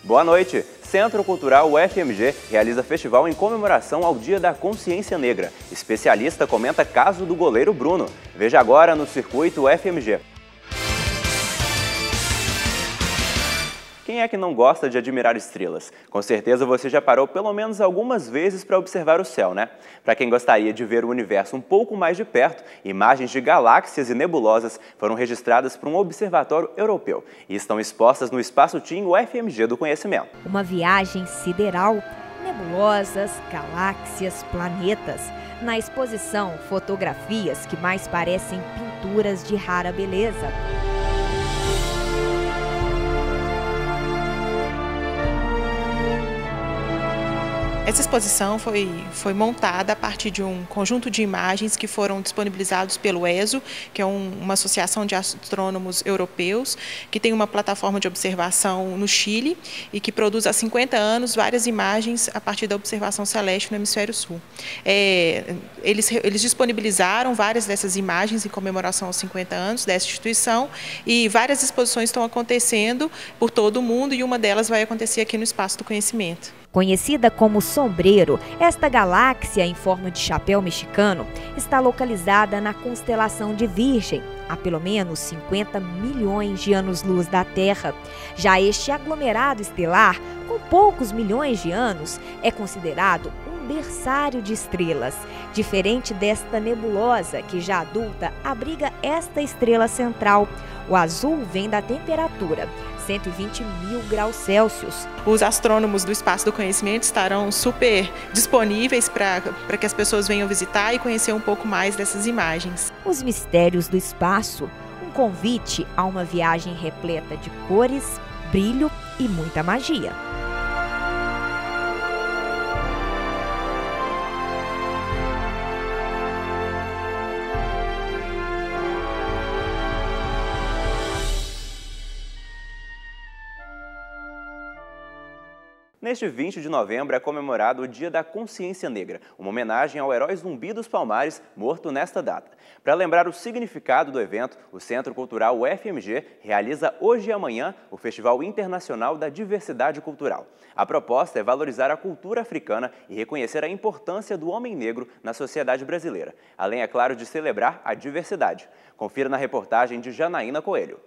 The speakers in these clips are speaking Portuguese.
Boa noite! Centro Cultural UFMG realiza festival em comemoração ao Dia da Consciência Negra. Especialista comenta caso do goleiro Bruno. Veja agora no Circuito UFMG. Quem é que não gosta de admirar estrelas? Com certeza você já parou pelo menos algumas vezes para observar o céu, né? Para quem gostaria de ver o universo um pouco mais de perto, imagens de galáxias e nebulosas foram registradas por um observatório europeu e estão expostas no Espaço Team UFMG do Conhecimento. Uma viagem sideral, nebulosas, galáxias, planetas. Na exposição, fotografias que mais parecem pinturas de rara beleza. Essa exposição foi montada a partir de um conjunto de imagens que foram disponibilizados pelo ESO, que é uma associação de astrônomos europeus, que tem uma plataforma de observação no Chile e que produz há 50 anos várias imagens a partir da observação celeste no hemisfério sul. Eles disponibilizaram várias dessas imagens em comemoração aos 50 anos dessa instituição e várias exposições estão acontecendo por todo o mundo e uma delas vai acontecer aqui no Espaço do Conhecimento. Conhecida como Sombreiro, esta galáxia em forma de chapéu mexicano está localizada na constelação de Virgem, a pelo menos 50 milhões de anos-luz da Terra. Já este aglomerado estelar, com poucos milhões de anos, é considerado um berçário de estrelas. Diferente desta nebulosa, que já adulta abriga esta estrela central. O azul vem da temperatura, 120 mil graus Celsius. Os astrônomos do Espaço do Conhecimento estarão super disponíveis para que as pessoas venham visitar e conhecer um pouco mais dessas imagens. Os mistérios do espaço, um convite a uma viagem repleta de cores, brilho e muita magia. Neste 20 de novembro é comemorado o Dia da Consciência Negra, uma homenagem ao herói Zumbi dos Palmares, morto nesta data. Para lembrar o significado do evento, o Centro Cultural UFMG realiza hoje e amanhã o Festival Internacional da Diversidade Cultural. A proposta é valorizar a cultura africana e reconhecer a importância do homem negro na sociedade brasileira, além, é claro, de celebrar a diversidade. Confira na reportagem de Janaína Coelho.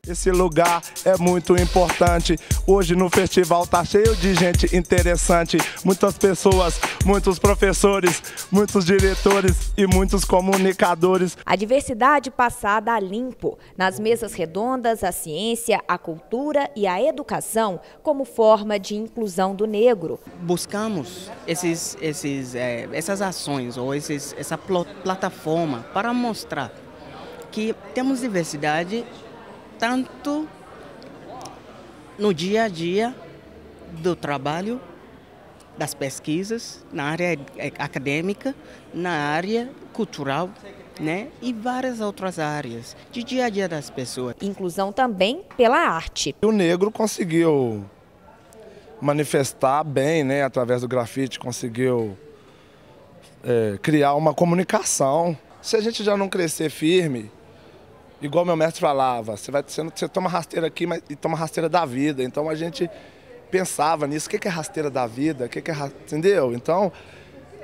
Esse lugar é muito importante, hoje no festival tá cheio de gente interessante, muitas pessoas, muitos professores, muitos diretores e muitos comunicadores. A diversidade passada a limpo, nas mesas redondas, a ciência, a cultura e a educação como forma de inclusão do negro. Buscamos essas ações ou essa plataforma para mostrar que temos diversidade tanto no dia a dia do trabalho, das pesquisas, na área acadêmica, na área cultural, né? E várias outras áreas de dia a dia das pessoas. Inclusão também pela arte. O negro conseguiu manifestar bem, né? Através do grafite, conseguiu criar uma comunicação. Se a gente já não crescer firme, igual meu mestre falava, você toma rasteira aqui e toma rasteira da vida. Então a gente pensava nisso, o que é rasteira da vida, entendeu? Então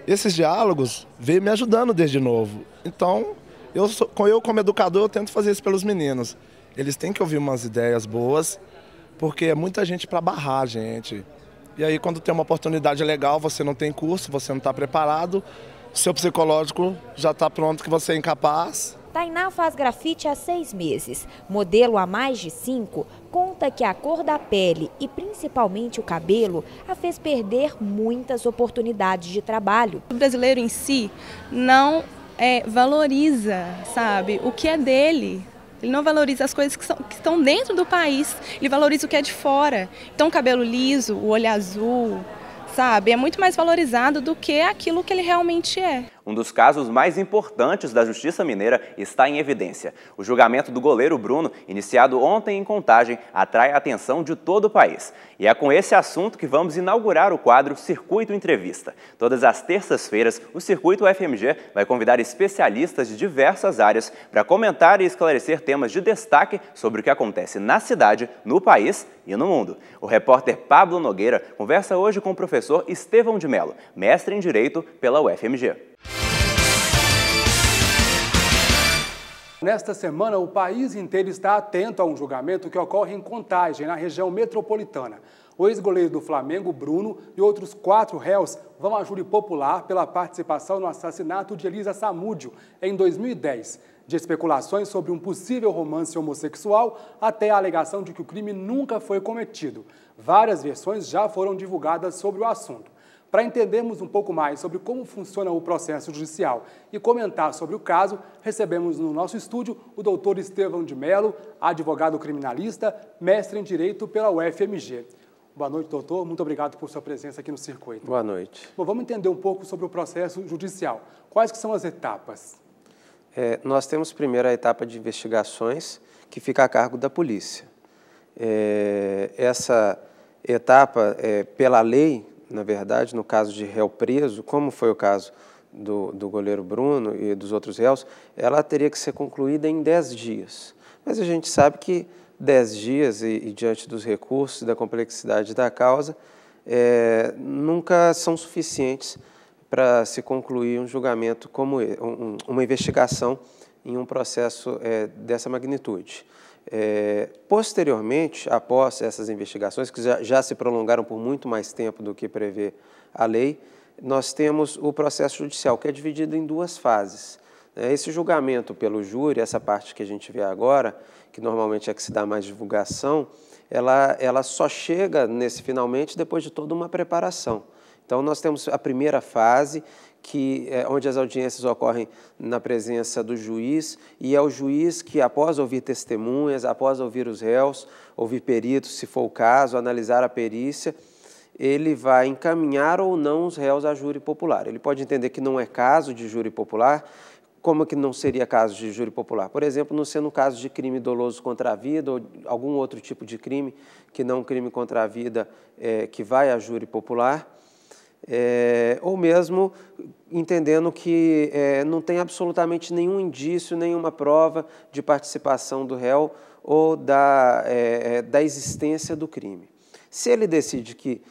esses diálogos veio me ajudando desde novo. Então eu como educador eu tento fazer isso pelos meninos. Eles têm que ouvir umas ideias boas, porque é muita gente para barrar a gente. E aí quando tem uma oportunidade legal, você não tem curso, você não está preparado, seu psicológico já está pronto que você é incapaz. Tainá faz grafite há 6 meses. Modelo há mais de 5, conta que a cor da pele e principalmente o cabelo a fez perder muitas oportunidades de trabalho. O brasileiro em si não valoriza, sabe, o que é dele. Ele não valoriza as coisas que estão dentro do país, ele valoriza o que é de fora. Então o cabelo liso, o olho azul, sabe, é muito mais valorizado do que aquilo que ele realmente é. Um dos casos mais importantes da Justiça Mineira está em evidência. O julgamento do goleiro Bruno, iniciado ontem em Contagem, atrai a atenção de todo o país. E é com esse assunto que vamos inaugurar o quadro Circuito Entrevista. Todas as terças-feiras, o Circuito UFMG vai convidar especialistas de diversas áreas para comentar e esclarecer temas de destaque sobre o que acontece na cidade, no país e no mundo. O repórter Pablo Nogueira conversa hoje com o professor Estevão de Mello, mestre em Direito pela UFMG. Nesta semana, o país inteiro está atento a um julgamento que ocorre em Contagem, na região metropolitana. O ex-goleiro do Flamengo, Bruno, e outros 4 réus vão à júri popular pela participação no assassinato de Elisa Samúdio em 2010. De especulações sobre um possível romance homossexual até a alegação de que o crime nunca foi cometido. Várias versões já foram divulgadas sobre o assunto. Para entendermos um pouco mais sobre como funciona o processo judicial e comentar sobre o caso, recebemos no nosso estúdio o doutor Estevão de Mello, advogado criminalista, mestre em Direito pela UFMG. Boa noite, doutor. Muito obrigado por sua presença aqui no Circuito. Boa noite. Bom, vamos entender um pouco sobre o processo judicial. Quais que são as etapas? Nós temos primeiro a etapa de investigações, que fica a cargo da polícia. Essa etapa, pela lei, na verdade, no caso de réu preso, como foi o caso do goleiro Bruno e dos outros réus, ela teria que ser concluída em 10 dias. Mas a gente sabe que 10 dias, e diante dos recursos e da complexidade da causa, nunca são suficientes para se concluir um julgamento como uma investigação em um processo dessa magnitude. Posteriormente, após essas investigações, que já se prolongaram por muito mais tempo do que prevê a lei, nós temos o processo judicial, que é dividido em 2 fases. Esse julgamento pelo júri, essa parte que a gente vê agora, que normalmente é que se dá mais divulgação, ela só chega nesse finalmente depois de toda uma preparação. Então, nós temos a primeira fase, onde as audiências ocorrem na presença do juiz, e é o juiz que, após ouvir testemunhas, após ouvir os réus, ouvir peritos, se for o caso, analisar a perícia, ele vai encaminhar ou não os réus à júri popular. Ele pode entender que não é caso de júri popular. Como que não seria caso de júri popular? Por exemplo, não sendo caso de crime doloso contra a vida ou algum outro tipo de crime que não crime contra a vida que vai à júri popular. Ou mesmo entendendo que não tem absolutamente nenhum indício, nenhuma prova de participação do réu ou da existência do crime. Se ele decide que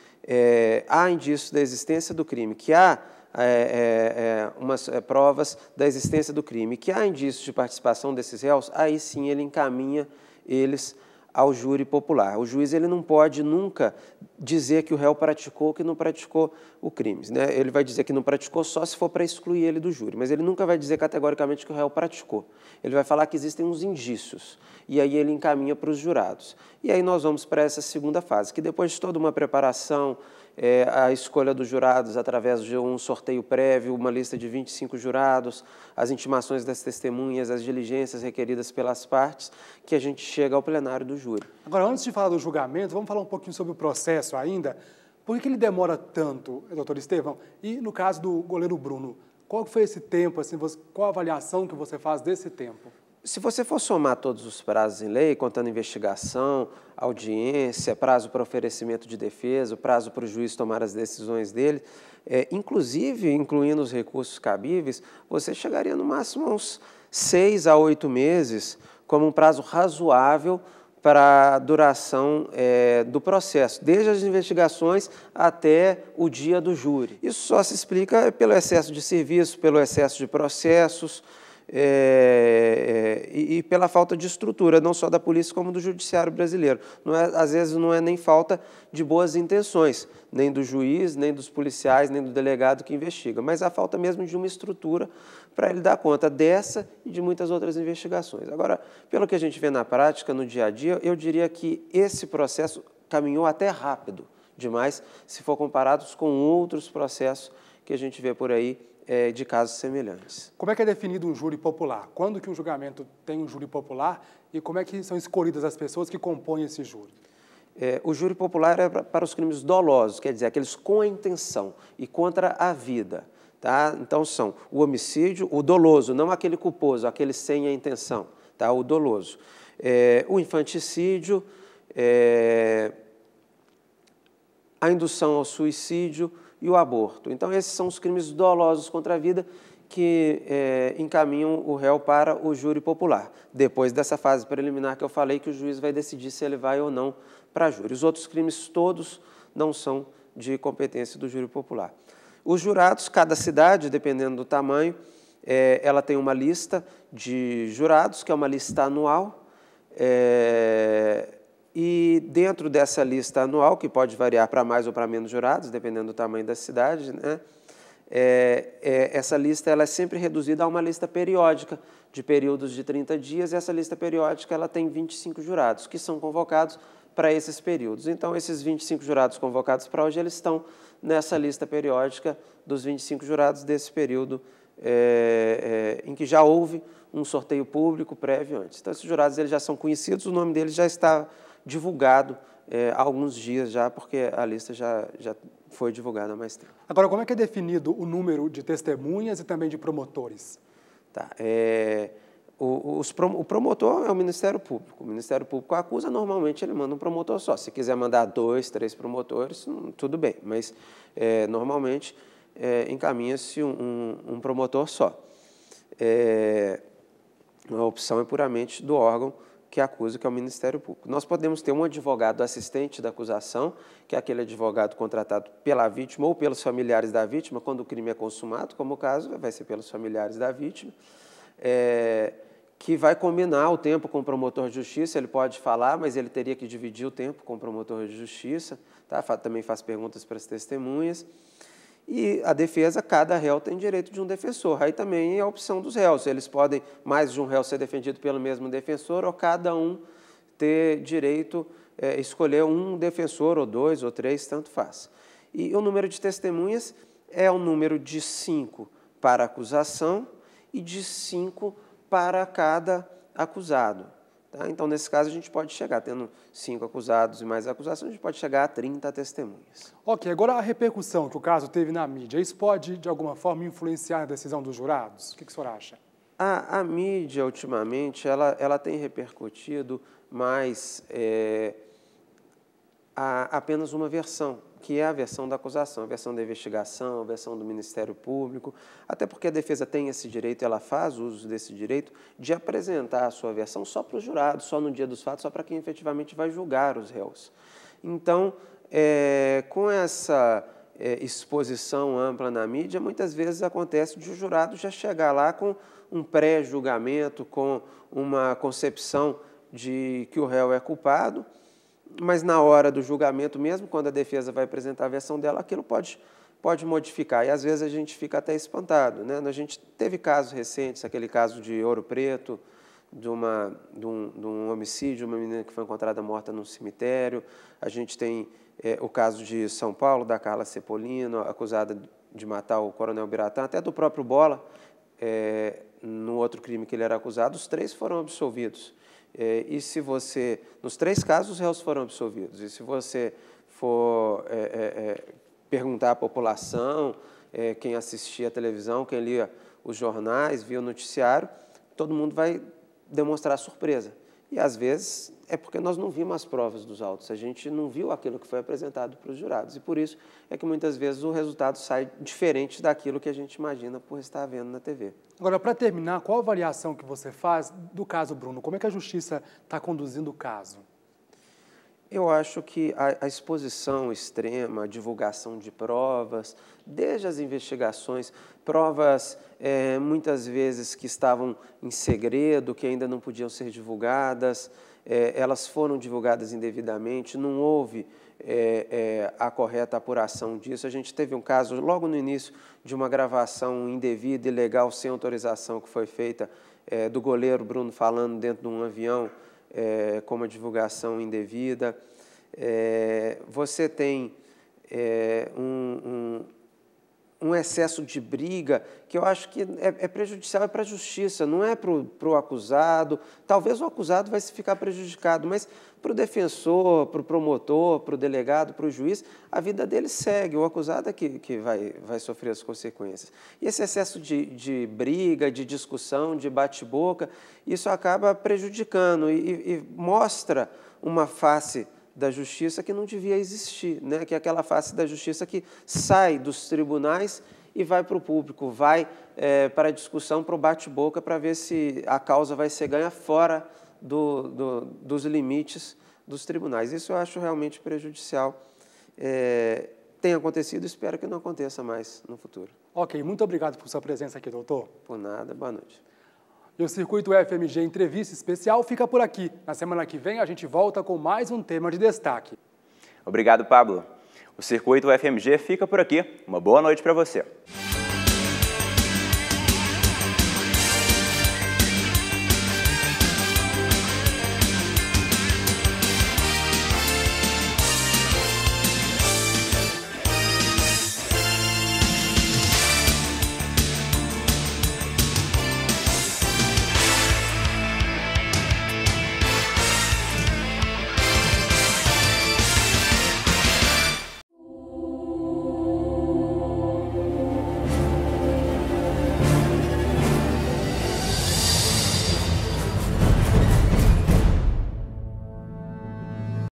há indício da existência do crime, que há umas provas da existência do crime, que há indícios de participação desses réus, aí sim ele encaminha eles ao júri popular. O juiz ele não pode nunca dizer que o réu praticou ou que não praticou o crime, né? Ele vai dizer que não praticou só se for para excluir ele do júri, mas ele nunca vai dizer categoricamente que o réu praticou. Ele vai falar que existem uns indícios, e aí ele encaminha para os jurados. E aí nós vamos para essa segunda fase, que depois de toda uma preparação, a escolha dos jurados através de um sorteio prévio, uma lista de 25 jurados, as intimações das testemunhas, as diligências requeridas pelas partes, que a gente chega ao plenário do júri. Agora, antes de falar do julgamento, vamos falar um pouquinho sobre o processo ainda. Por que ele demora tanto, doutor Estevão? E no caso do goleiro Bruno, qual foi esse tempo, assim, qual a avaliação que você faz desse tempo? Se você for somar todos os prazos em lei, contando investigação, audiência, prazo para oferecimento de defesa, prazo para o juiz tomar as decisões dele, inclusive incluindo os recursos cabíveis, você chegaria no máximo a uns 6 a 8 meses como um prazo razoável para a duração do processo, desde as investigações até o dia do júri. Isso só se explica pelo excesso de serviço, pelo excesso de processos, e pela falta de estrutura, não só da polícia, como do judiciário brasileiro. Às vezes não é nem falta de boas intenções, nem do juiz, nem dos policiais, nem do delegado que investiga, mas a falta mesmo de uma estrutura para ele dar conta dessa e de muitas outras investigações. Agora, pelo que a gente vê na prática, no dia a dia, eu diria que esse processo caminhou até rápido demais, se for comparados com outros processos que a gente vê por aí, de casos semelhantes. Como é que é definido um júri popular? Quando que um julgamento tem um júri popular e como é que são escolhidas as pessoas que compõem esse júri? O júri popular é para os crimes dolosos, quer dizer, aqueles com a intenção e contra a vida. Tá? Então, são o homicídio, o doloso, não aquele culposo, aquele sem a intenção, tá? O doloso. O infanticídio, a indução ao suicídio e o aborto. Então, esses são os crimes dolosos contra a vida que encaminham o réu para o júri popular. Depois dessa fase preliminar que eu falei, que o juiz vai decidir se ele vai ou não para júri. Os outros crimes todos não são de competência do júri popular. Os jurados, cada cidade, dependendo do tamanho, ela tem uma lista de jurados, que é uma lista anual, e dentro dessa lista anual, que pode variar para mais ou para menos jurados, dependendo do tamanho da cidade, né, essa lista ela é sempre reduzida a uma lista periódica, de períodos de 30 dias, e essa lista periódica ela tem 25 jurados, que são convocados para esses períodos. Então, esses 25 jurados convocados para hoje, eles estão nessa lista periódica dos 25 jurados desse período em que já houve um sorteio público prévio antes. Então, esses jurados eles já são conhecidos, o nome deles já está divulgado há alguns dias já, porque a lista já foi divulgada há mais tempo. Agora, como é que é definido o número de testemunhas e também de promotores? Tá. O promotor é o Ministério Público. O Ministério Público acusa, normalmente ele manda um promotor só. Se quiser mandar 2, 3 promotores, tudo bem, mas normalmente encaminha-se um promotor só. A opção é puramente do órgão que acusa, que é o Ministério Público. Nós podemos ter um advogado assistente da acusação, que é aquele advogado contratado pela vítima ou pelos familiares da vítima, quando o crime é consumado, como o caso vai ser pelos familiares da vítima, que vai combinar o tempo com o promotor de justiça. Ele pode falar, mas ele teria que dividir o tempo com o promotor de justiça, tá? Também faz perguntas para as testemunhas. E a defesa, cada réu tem direito de um defensor. Aí também é a opção dos réus. Eles podem, mais de um réu ser defendido pelo mesmo defensor, ou cada um ter direito escolher um defensor, ou 2, ou 3, tanto faz. E o número de testemunhas é o número de 5 para a acusação e de 5 para cada acusado. Tá? Então, nesse caso, a gente pode chegar, tendo 5 acusados e mais acusação, a gente pode chegar a 30 testemunhas. Ok, agora a repercussão que o caso teve na mídia, isso pode, de alguma forma, influenciar na decisão dos jurados? O que o senhor acha? A mídia, ultimamente, ela tem repercutido mais apenas uma versão, que é a versão da acusação, a versão da investigação, a versão do Ministério Público, até porque a defesa tem esse direito, ela faz uso desse direito de apresentar a sua versão só para os jurados, só no dia dos fatos, só para quem efetivamente vai julgar os réus. Então, com essa exposição ampla na mídia, muitas vezes acontece de o jurado já chegar lá com um pré-julgamento, com uma concepção de que o réu é culpado, mas na hora do julgamento mesmo, quando a defesa vai apresentar a versão dela, aquilo pode modificar. E às vezes a gente fica até espantado, né? A gente teve casos recentes, aquele caso de Ouro Preto, de um homicídio, uma menina que foi encontrada morta num cemitério. A gente tem o caso de São Paulo, da Carla Cepolino, acusada de matar o Coronel Biratã, até do próprio Bola, no outro crime que ele era acusado, os 3 foram absolvidos. E se você, nos 3 casos, os réus foram absolvidos. E se você for perguntar à população, quem assistia à televisão, quem lia os jornais, via o noticiário, todo mundo vai demonstrar surpresa. E, às vezes, é porque nós não vimos as provas dos autos, a gente não viu aquilo que foi apresentado para os jurados. E, por isso, é que muitas vezes o resultado sai diferente daquilo que a gente imagina por estar vendo na TV. Agora, para terminar, qual a avaliação que você faz do caso Bruno? Como é que a Justiça está conduzindo o caso? Eu acho que a exposição extrema, a divulgação de provas, desde as investigações, provas muitas vezes que estavam em segredo, que ainda não podiam ser divulgadas, elas foram divulgadas indevidamente, não houve a correta apuração disso. A gente teve um caso logo no início de uma gravação indevida, ilegal, sem autorização que foi feita do goleiro Bruno falando dentro de um avião, com uma divulgação indevida. Você tem um excesso de briga, que eu acho que é prejudicial para a justiça, não é para o acusado. Talvez o acusado vai se ficar prejudicado, mas para o defensor, para o promotor, para o delegado, para o juiz, a vida dele segue, o acusado é que vai sofrer as consequências. E esse excesso de briga, de discussão, de bate-boca, isso acaba prejudicando e mostra uma face da justiça que não devia existir, né? Que é aquela face da justiça que sai dos tribunais e vai para o público, vai para a discussão, para o bate-boca, para ver se a causa vai ser ganha fora dos limites dos tribunais. Isso eu acho realmente prejudicial. Tem acontecido, espero que não aconteça mais no futuro. Ok, muito obrigado por sua presença aqui, doutor. Por nada, boa noite. E o Circuito FMG Entrevista Especial fica por aqui. Na semana que vem a gente volta com mais um tema de destaque. Obrigado, Pablo. O Circuito FMG fica por aqui. Uma boa noite para você.